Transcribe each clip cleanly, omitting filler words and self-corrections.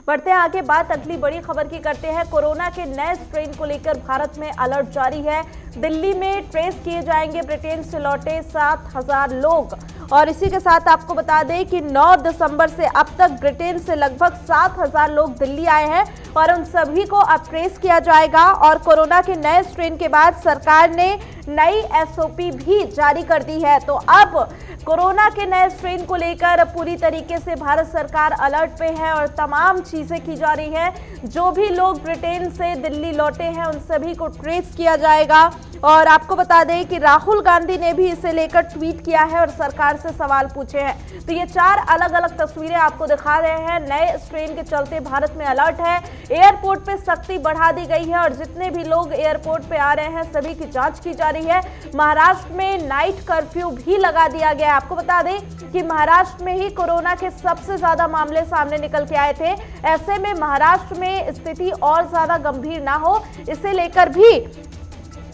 बढ़ते हैं आगे, बात अगली बड़ी खबर की करते हैं। कोरोना के नए स्ट्रेन को लेकर भारत में अलर्ट जारी है। दिल्ली में ट्रेस किए जाएंगे ब्रिटेन से लौटे 7,000 लोग। और इसी के साथ आपको बता दें कि 9 दिसंबर से अब तक ब्रिटेन से लगभग 7,000 लोग दिल्ली आए हैं और उन सभी को अब ट्रेस किया जाएगा। और कोरोना के नए स्ट्रेन के बाद सरकार ने नई एसओपी भी जारी कर दी है। तो अब कोरोना के नए स्ट्रेन को लेकर पूरी तरीके से भारत सरकार अलर्ट पे है और तमाम चीजें की जा रही है। जो भी लोग ब्रिटेन से दिल्ली लौटे हैं उन सभी को ट्रेस किया जाएगा। और आपको बता दें कि राहुल गांधी ने भी इसे लेकर ट्वीट किया है और सरकार से सवाल पूछे हैं। तो ये 4 अलग अलग तस्वीरें आपको दिखा रहे हैं। नए स्ट्रेन के चलते भारत में अलर्ट है। एयरपोर्ट पे सख्ती बढ़ा दी गई है और जितने भी लोग एयरपोर्ट पे आ रहे हैं सभी की जांच की जा रही है। महाराष्ट्र में नाइट कर्फ्यू भी लगा दिया गया है। आपको बता दें कि महाराष्ट्र में ही कोरोना के सबसे ज्यादा मामले सामने निकल के आए थे। ऐसे में महाराष्ट्र में स्थिति और ज्यादा गंभीर ना हो, इसे लेकर भी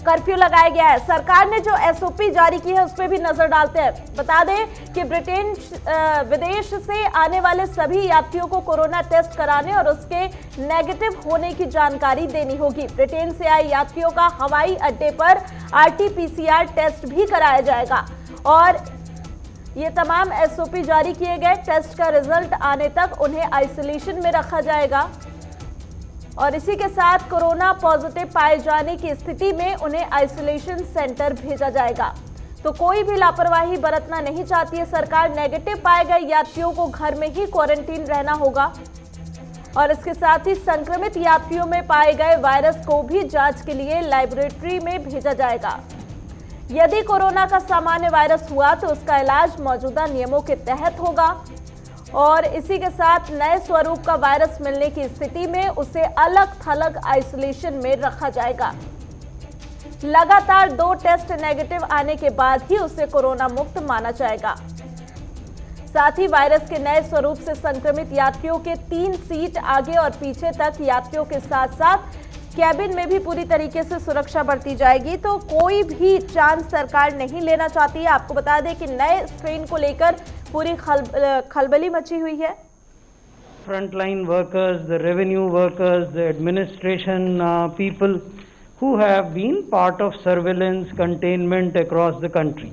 कर्फ्यू लगाया गया है। सरकार ने जो एसओपी जारी की है उस पर भी नजर डालते हैं। बता दें कि ब्रिटेन विदेश से आने वाले सभी यात्रियों को कोरोना टेस्ट कराने और उसके नेगेटिव होने की जानकारी देनी होगी। ब्रिटेन से आए यात्रियों का हवाई अड्डे पर आरटी-पीसीआर टेस्ट भी कराया जाएगा और ये तमाम एसओपी जारी किए गए। टेस्ट का रिजल्ट आने तक उन्हें आइसोलेशन में रखा जाएगा और इसी के साथ कोरोना पॉजिटिव पाए जाने की स्थिति में उन्हें आइसोलेशन सेंटर भेजा जाएगा। तो कोई भी लापरवाही बरतना नहीं चाहती है सरकार। नेगेटिव पाए गए यात्रियों को घर में ही क्वारंटीन रहना होगा और इसके साथ ही संक्रमित यात्रियों में पाए गए वायरस को भी जांच के लिए लैबोरेटरी में भेजा जाएगा। यदि कोरोना का सामान्य वायरस हुआ तो उसका इलाज मौजूदा नियमों के तहत होगा और इसी के साथ नए स्वरूप का वायरस मिलने की स्थिति में उसे अलग थलग आइसोलेशन में रखा जाएगा। लगातार 2 टेस्ट नेगेटिव आने के बाद ही उसे कोरोना मुक्त माना जाएगा। साथ ही वायरस के नए स्वरूप से संक्रमित यात्रियों के 3 सीट आगे और पीछे तक यात्रियों के साथ साथ कैबिन में भी पूरी तरीके से सुरक्षा बरती जाएगी। तो कोई भी चांस सरकार नहीं लेना चाहती है। आपको बता दें कि नए स्ट्रेन को लेकर पूरी खलबली मची हुई है। Frontline workers, the revenue workers, the administration people who have been part of surveillance containment across the country.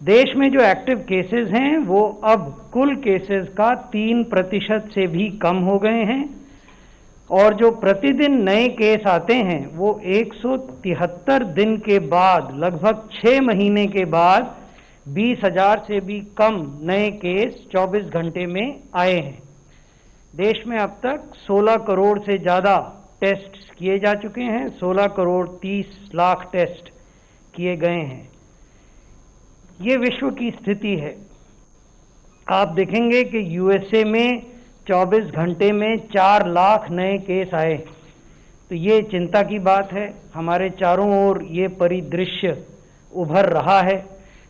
देश में जो एक्टिव केसेस हैं वो अब कुल केसेस का 3% से भी कम हो गए हैं और जो प्रतिदिन नए केस आते हैं वो 173 दिन के बाद, लगभग 6 महीने के बाद 20,000 से भी कम नए केस 24 घंटे में आए हैं। देश में अब तक 16 करोड़ से ज़्यादा टेस्ट किए जा चुके हैं। 16 करोड़ 30 लाख टेस्ट किए गए हैं। ये विश्व की स्थिति है। आप देखेंगे कि यूएसए में 24 घंटे में 4 लाख नए केस आए। तो ये चिंता की बात है। हमारे चारों ओर ये परिदृश्य उभर रहा है।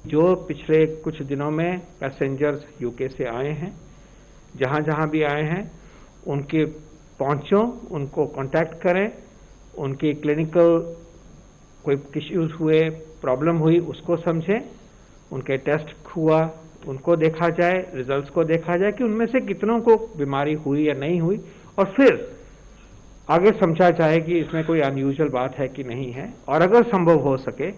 जो पिछले कुछ दिनों में पैसेंजर्स यूके से आए हैं, जहाँ जहाँ भी आए हैं उनके पहुँचों, उनको कांटेक्ट करें, उनकी क्लिनिकल कोई इश्यूज हुए, प्रॉब्लम हुई उसको समझें, उनके टेस्ट हुआ उनको देखा जाए, रिजल्ट्स को देखा जाए कि उनमें से कितनों को बीमारी हुई या नहीं हुई और फिर आगे समझा जाए कि इसमें कोई अनयूजुअल बात है कि नहीं है। और अगर संभव हो सके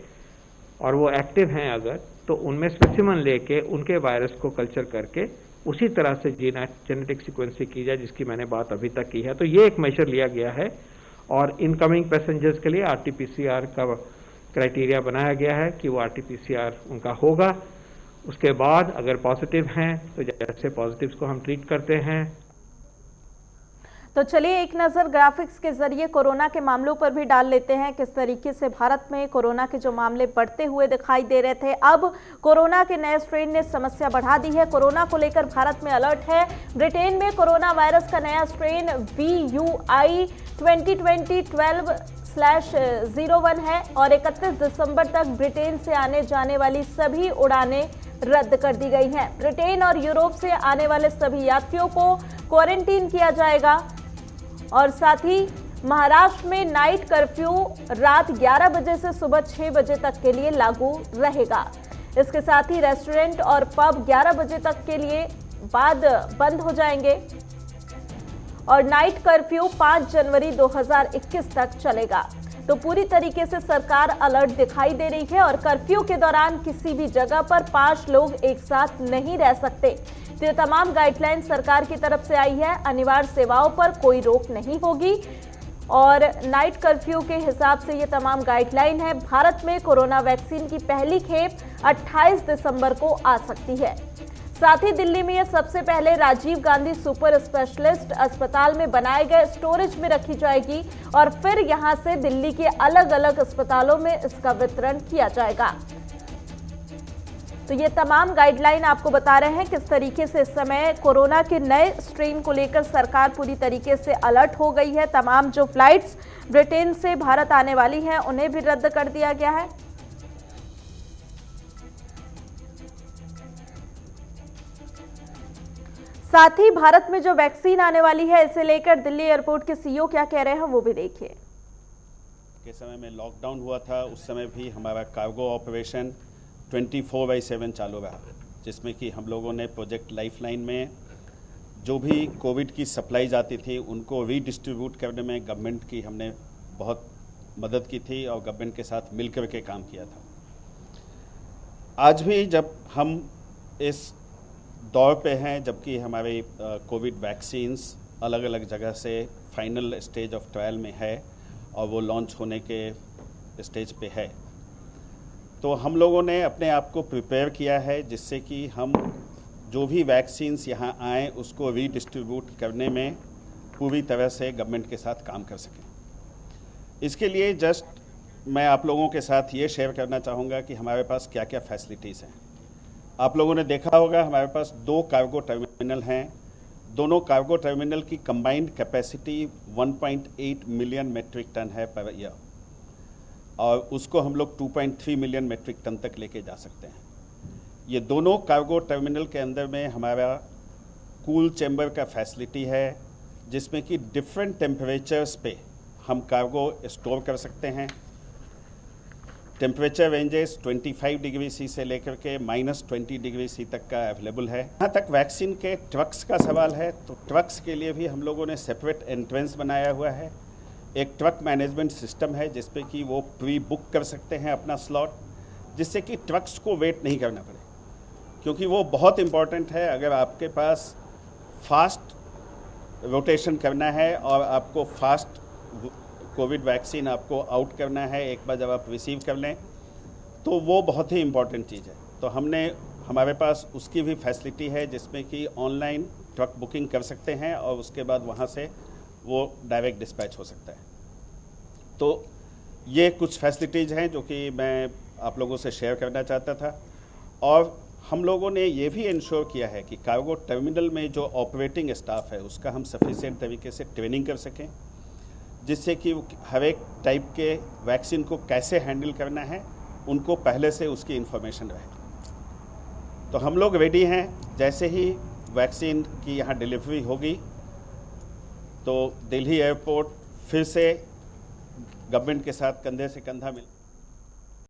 और वो एक्टिव हैं अगर, तो उनमें स्पेसिमन लेके उनके वायरस को कल्चर करके उसी तरह से जेनेटिक सीक्वेंसिंग की जाए जिसकी मैंने बात अभी तक की है। तो ये एक मेजर लिया गया है और इनकमिंग पैसेंजर्स के लिए आरटी-पीसीआर का क्राइटेरिया बनाया गया है कि वो आरटी-पीसीआर उनका होगा। उसके बाद अगर पॉजिटिव हैं तो जैसे पॉजिटिव्स को हम ट्रीट करते हैं। तो चलिए एक नजर ग्राफिक्स के जरिए कोरोना के मामलों पर भी डाल लेते हैं। किस तरीके से भारत में कोरोना के जो मामले बढ़ते हुए दिखाई दे रहे थे, अब कोरोना के नए स्ट्रेन ने समस्या बढ़ा दी है। कोरोना को लेकर भारत में अलर्ट है। ब्रिटेन में कोरोना वायरस का नया स्ट्रेन VUI 2020-12/01 है और 31 दिसंबर तक ब्रिटेन से आने जाने वाली सभी उड़ानें रद्द कर दी गई हैं। ब्रिटेन और यूरोप से आने वाले सभी यात्रियों को क्वारंटीन किया जाएगा और साथ ही महाराष्ट्र में नाइट कर्फ्यू रात 11 बजे से सुबह 6 बजे तक के लिए लागू रहेगा। इसके साथ ही रेस्टोरेंट और पब 11 बजे तक के लिए बाद बंद हो जाएंगे और नाइट कर्फ्यू 5 जनवरी 2021 तक चलेगा। तो पूरी तरीके से सरकार अलर्ट दिखाई दे रही है और कर्फ्यू के दौरान किसी भी जगह पर 5 लोग एक साथ नहीं रह सकते। तो ये तमाम गाइडलाइन सरकार की तरफ से आई है। अनिवार्य सेवाओं पर कोई रोक नहीं होगी और नाइट कर्फ्यू के हिसाब से ये तमाम गाइडलाइन है। भारत में कोरोना वैक्सीन की पहली खेप 28 दिसंबर को आ सकती है। साथ ही दिल्ली में ये सबसे पहले राजीव गांधी सुपर स्पेशलिस्ट अस्पताल में बनाए गए स्टोरेज में रखी जाएगी और फिर यहां से दिल्ली के अलग अलग अस्पतालों में इसका वितरण किया जाएगा। तो ये तमाम गाइडलाइन आपको बता रहे हैं किस तरीके से इस समय कोरोना के नए स्ट्रेन को लेकर सरकार पूरी तरीके से अलर्ट हो गई है। तमाम जो फ्लाइट्स ब्रिटेन से भारत आने वाली हैं उन्हें भी रद्द कर दिया गया है। साथ ही भारत में जो वैक्सीन आने वाली है इसे लेकर दिल्ली एयरपोर्ट के सीईओ क्या कह रहे हैं वो भी देखिए। के समय में लॉकडाउन हुआ था उस समय भी हमारा कार्गो ऑपरेशन 24/7 चालू रहा, जिसमें कि हम लोगों ने प्रोजेक्ट लाइफलाइन में जो भी कोविड की सप्लाईज आती थी उनको रीडिस्ट्रीब्यूट करने में गवर्नमेंट की हमने बहुत मदद की थी और गवर्नमेंट के साथ मिलकर के काम किया था। आज भी जब हम इस दौर पे हैं जबकि हमारे कोविड वैक्सीन्स अलग अलग जगह से फाइनल स्टेज ऑफ ट्रायल में है और वो लॉन्च होने के स्टेज पे है, तो हम लोगों ने अपने आप को प्रिपेयर किया है जिससे कि हम जो भी वैक्सीन्स यहाँ आएँ उसको रीडिस्ट्रीब्यूट करने में पूरी तरह से गवर्नमेंट के साथ काम कर सकें। इसके लिए जस्ट मैं आप लोगों के साथ ये शेयर करना चाहूँगा कि हमारे पास क्या क्या फैसिलिटीज़ हैं। आप लोगों ने देखा होगा हमारे पास 2 कार्गो टर्मिनल हैं। दोनों कार्गो टर्मिनल की combined capacity 1.8 million metric ton है पर ईयर और उसको हम लोग 2.3 मिलियन मेट्रिक टन तक लेके जा सकते हैं। ये दोनों कार्गो टर्मिनल के अंदर में हमारा कूल चैम्बर का फैसिलिटी है जिसमें कि डिफरेंट टेम्परेचर्स पे हम कार्गो स्टोर कर सकते हैं। टेम्परेचर रेंजेस 25 डिग्री सी से लेकर के -20 डिग्री सी तक का अवेलेबल है। यहाँ तक वैक्सीन के ट्रक्स का सवाल है तो ट्रक्स के लिए भी हम लोगों ने सेपरेट एंट्रेंस बनाया हुआ है। एक ट्रक मैनेजमेंट सिस्टम है जिसपे कि वो प्री बुक कर सकते हैं अपना स्लॉट, जिससे कि ट्रक्स को वेट नहीं करना पड़े, क्योंकि वो बहुत इम्पॉर्टेंट है। अगर आपके पास फास्ट रोटेशन करना है और आपको फास्ट कोविड वैक्सीन आपको आउट करना है एक बार जब आप रिसीव कर लें, तो वो बहुत ही इम्पॉर्टेंट चीज़ है। तो हमारे पास उसकी भी फैसिलिटी है जिसमें कि ऑनलाइन ट्रक बुकिंग कर सकते हैं और उसके बाद वहाँ से वो डायरेक्ट डिस्पैच हो सकता है। तो ये कुछ फैसिलिटीज़ हैं जो कि मैं आप लोगों से शेयर करना चाहता था। और हम लोगों ने ये भी इंश्योर किया है कि कार्गो टर्मिनल में जो ऑपरेटिंग स्टाफ है उसका हम सफिशिएंट तरीके से ट्रेनिंग कर सकें, जिससे कि हर एक टाइप के वैक्सीन को कैसे हैंडल करना है उनको पहले से उसकी इन्फॉर्मेशन रहे। तो हम लोग रेडी हैं। जैसे ही वैक्सीन की यहाँ डिलीवरी होगी तो दिल्ली एयरपोर्ट फिर से गवर्नमेंट के साथ कंधे से कंधा मिल